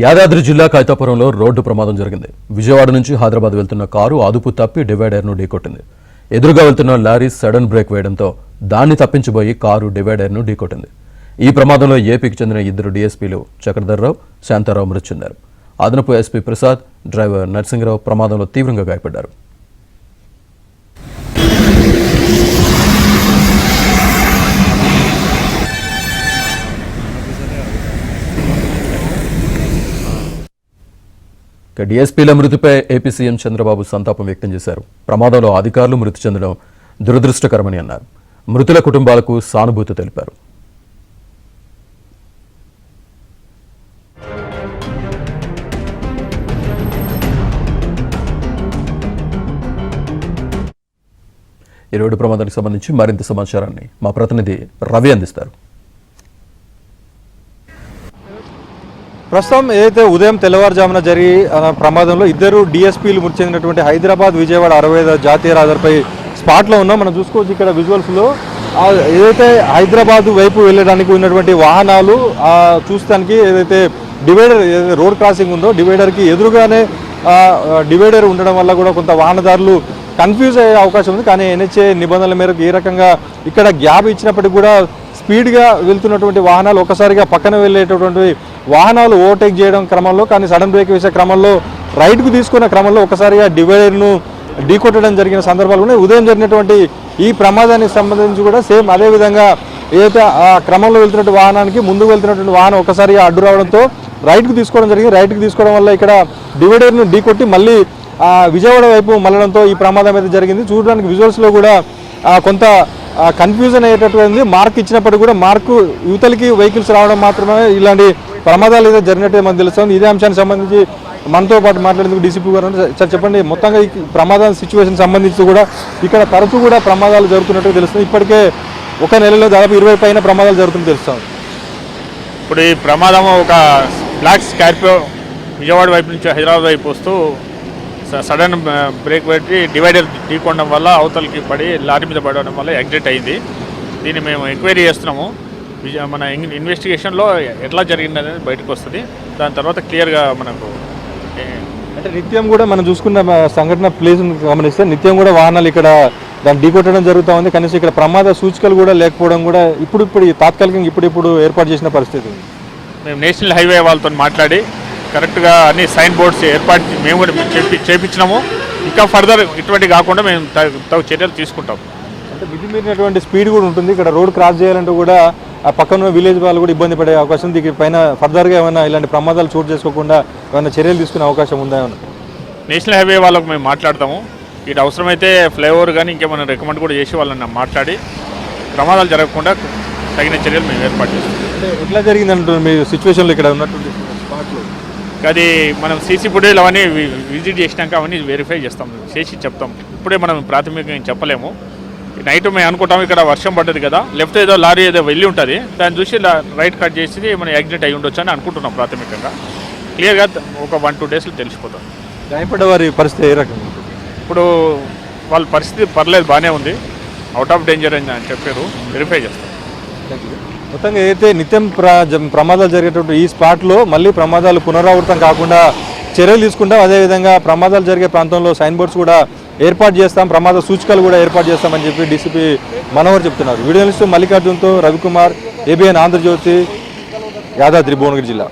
యాదాద్రి జిల్లా కైతాపురంలో రోడ్డు ప్రమాదం జరిగింది. విజయవాడ నుంచి హైదరాబాద్ వెళ్తున్న కారు అదుపు తప్పి డివైడర్ను ఢీకొట్టింది. ఎదురుగా వెళ్తున్న లారీ సడన్ బ్రేక్ వేయడంతో దాన్ని తప్పించబోయి కారు డివైడర్ను ఢీకొట్టింది. ఈ ప్రమాదంలో ఏపీకి చెందిన ఇద్దరు డీఎస్పీలు చక్రధర్రావు, శాంతారావు మృతి చెందారు. అదనపు ఎస్పీ ప్రసాద్, డ్రైవర్ నరసింగరావు ప్రమాదంలో తీవ్రంగా గాయపడ్డారు. డీఎస్పీల మృతిపై ఏపీ సీఎం చంద్రబాబు సంతాపం వ్యక్తం చేశారు. ప్రమాదంలో అధికారులు మృతి చెందడం దురదృష్టకరమని అన్నారు. మృతుల కుటుంబాలకు సానుభూతి తెలిపారు. ఈ రోడ్డు ప్రమాదానికి సంబంధించి మరింత సమాచారాన్ని మా ప్రతినిధి రవి అందిస్తారు. ప్రస్తుతం ఏదైతే ఉదయం తెల్లవారుజామున జరిగి ప్రమాదంలో ఇద్దరు డీఎస్పీలు మృతి చెందినటువంటి హైదరాబాద్ విజయవాడ 65 జాతీయ రహదారిపై స్పాట్లో ఉన్నాం. మనం చూసుకోవచ్చు ఇక్కడ విజువల్స్లో ఏదైతే హైదరాబాద్ వైపు వెళ్ళడానికి ఉన్నటువంటి వాహనాలు చూస్తానికి ఏదైతే డివైడర్ రోడ్ క్రాసింగ్ ఉందో డివైడర్కి ఎదురుగానే డివైడర్ ఉండడం వల్ల కూడా కొంత వాహనదారులు కన్ఫ్యూజ్ అయ్యే అవకాశం ఉంది. కానీ ఎన్హెచ్ఏ నిబంధనల మేరకు ఏ రకంగా ఇక్కడ గ్యాప్ ఇచ్చినప్పటికీ కూడా స్పీడ్గా వెళ్తున్నటువంటి వాహనాలు ఒకసారిగా పక్కన వెళ్ళేటటువంటి వాహనాలు ఓవర్టేక్ చేయడం క్రమంలో కానీ సడన్ బ్రేక్ వేసే క్రమంలో రైట్కు తీసుకున్న క్రమంలో ఒకసారిగా డివైడర్ను ఢీకొట్టడం జరిగిన సందర్భాలు ఉన్నాయి. ఉదయం జరిగినటువంటి ఈ ప్రమాదానికి సంబంధించి కూడా సేమ్ అదేవిధంగా ఏదైతే ఆ క్రమంలో వెళ్తున్నటువంటి వాహనానికి ముందుకు వెళ్తున్నటువంటి వాహనం ఒకసారిగా అడ్డు రావడంతో రైట్కు తీసుకోవడం జరిగింది. రైట్కు తీసుకోవడం వల్ల ఇక్కడ డివైడర్ను ఢీకొట్టి మళ్ళీ విజయవాడ వైపు మళ్ళడంతో ఈ ప్రమాదం అయితే జరిగింది. చూడడానికి విజువల్స్లో కూడా కొంత కన్ఫ్యూజన్ అయ్యేటటువంటి మార్క్ ఇచ్చినప్పటికీ కూడా మార్కు యువతలకి వెహికల్స్ రావడం మాత్రమే ఇలాంటి ప్రమాదాలు అయితే జరిగినట్టే మనకు తెలుస్తుంది. ఇదే అంశానికి సంబంధించి మనతో పాటు మాట్లాడేందుకు డీసీపీ గారు సార్ చెప్పండి, మొత్తంగా ఈ ప్రమాద సిచ్యువేషన్ సంబంధించి కూడా ఇక్కడ తరచూ కూడా ప్రమాదాలు జరుగుతున్నట్టు తెలుస్తుంది. ఇప్పటికే ఒక నెలలో దాదాపు 20 పైన ప్రమాదాలు జరుగుతుందని తెలుస్తుంది. ఇప్పుడు ఈ ప్రమాదం ఒక బ్లాక్ స్కార్పియో విజయవాడ వైపు నుంచి హైదరాబాద్ వైపు వస్తూ సడన్ బ్రేక్ పెట్టి డివైడర్ ఢీకొనడం వల్ల అవతలకి పడి లారీ మీద పడడం వల్ల యాక్సిడెంట్ అయింది. దీన్ని మేము ఎంక్వైరీ చేస్తున్నాము. మన ఇన్వెస్టిగేషన్లో ఎట్లా జరిగిందనేది బయటకు వస్తుంది. దాని తర్వాత క్లియర్గా మనకు అంటే నిత్యం కూడా మనం చూసుకున్న సంఘటన ప్లేస్ని గమనిస్తే నిత్యం కూడా వాహనాలు ఇక్కడ దాన్ని ఢీకొట్టడం జరుగుతూ ఉంది. కనీసం ఇక్కడ ప్రమాద సూచికలు కూడా లేకపోవడం కూడా ఇప్పుడు తాత్కాలికంగా ఇప్పుడు ఏర్పాటు చేసిన పరిస్థితి. మేము నేషనల్ హైవే వాళ్ళతో మాట్లాడి కరెక్ట్గా అన్ని సైన్ బోర్డ్స్ ఏర్పాటు మేము కూడా చేయించినాము. ఇంకా ఫర్దర్ ఇటువంటి కాకుండా మేము తగు చర్యలు తీసుకుంటాం. అంటే మితిమీరినటువంటి స్పీడ్ కూడా ఉంటుంది. ఇక్కడ రోడ్ క్రాస్ చేయాలంటే కూడా ఆ పక్కన విలేజ్ వాళ్ళు కూడా ఇబ్బంది పడే అవకాశం ఉంది. దీని పైన ఫర్దర్గా ఏమైనా ఇలాంటి ప్రమాదాలు చోటు చేసుకోకుండా ఏమైనా చర్యలు తీసుకునే అవకాశం ఉందా? ఏమన్నా నేషనల్ హైవే వాళ్ళకు మేము మాట్లాడతాము. ఇటు అవసరమైతే ఫ్లైఓవర్ కానీ ఇంకేమైనా రికమెండ్ కూడా చేసి వాళ్ళని మాట్లాడి ప్రమాదాలు జరగకుండా తగిన చర్యలు మేము ఏర్పాటు చేస్తాం. అంటే ఎట్లా జరిగిందంటే మీ సిచ్యువేషన్లో ఇక్కడ ఉన్నటువంటి స్పాట్లో అది మనం సీసీ ఫుటేజ్ అవన్నీ విజిట్ చేసినాక అవన్నీ వెరిఫై చేస్తాం, చేసి చెప్తాం. ఇప్పుడే మనం ప్రాథమికంగా చెప్పలేము. నైట్ మేము అనుకుంటాం ఇక్కడ వర్షం పడ్డది కదా, లెఫ్ట్ ఏదో లారీ ఏదో వెళ్ళి ఉంటుంది, దాన్ని చూసి రైట్ కట్ చేసి మనం యాక్సిడెంట్ అయ్యి ఉండొచ్చు అని అనుకుంటున్నాం. ప్రాథమికంగా క్లియర్గా ఒక 1-2 డేస్లో తెలిసిపోతాం. గాయపడ్డ వారి పరిస్థితి ఏ రకంగా? ఇప్పుడు వాళ్ళ పరిస్థితి పర్లేదు, బాగానే ఉంది, అవుట్ ఆఫ్ డేంజర్ అని చెప్పారు. వెరిఫై చేస్తాం. మొత్తంగా ఏదైతే నిత్యం ప్రమాదాలు జరిగేటప్పుడు ఈ స్పాట్లో మళ్ళీ ప్రమాదాలు పునరావృతం కాకుండా చర్యలు తీసుకుంటాం. అదేవిధంగా ప్రమాదాలు జరిగే ప్రాంతంలో సైన్ బోర్డ్స్ కూడా ఏర్పాటు చేస్తాం, ప్రమాద సూచికలు కూడా ఏర్పాటు చేస్తామని చెప్పి డీసీపీ మనోహర్ చెప్తున్నారు. వీడియో జర్నలిస్ట్ మల్లికార్జున్తో రవికుమార్, ఏబిఎన్ ఆంధ్రజ్యోతి, యాదాద్రి భువనగిరి జిల్లా.